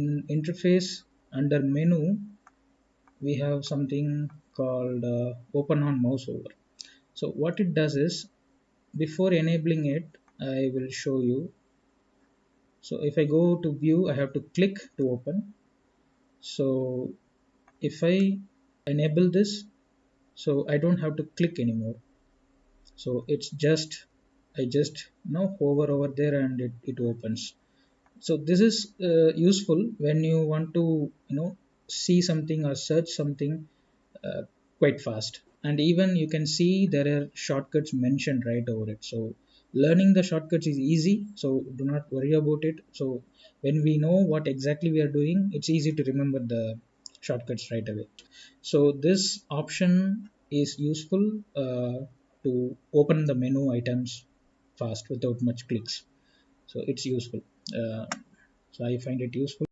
in interface under menu we have something called open on mouse over. So what it does is, before enabling it, I will show you. So if I go to view, I have to click to open. So if I enable this, so I don't have to click anymore. So it's just, I just hover over there and it opens. So this is useful when you want to see something or search something uh, quite fast, and even you can see there are shortcuts mentioned right over it. So learning the shortcuts is easy, so do not worry about it. So when we know what exactly we are doing, it's easy to remember the shortcuts right away. So this option is useful to open the menu items fast without much clicks. So it's useful. uh, so I find it useful.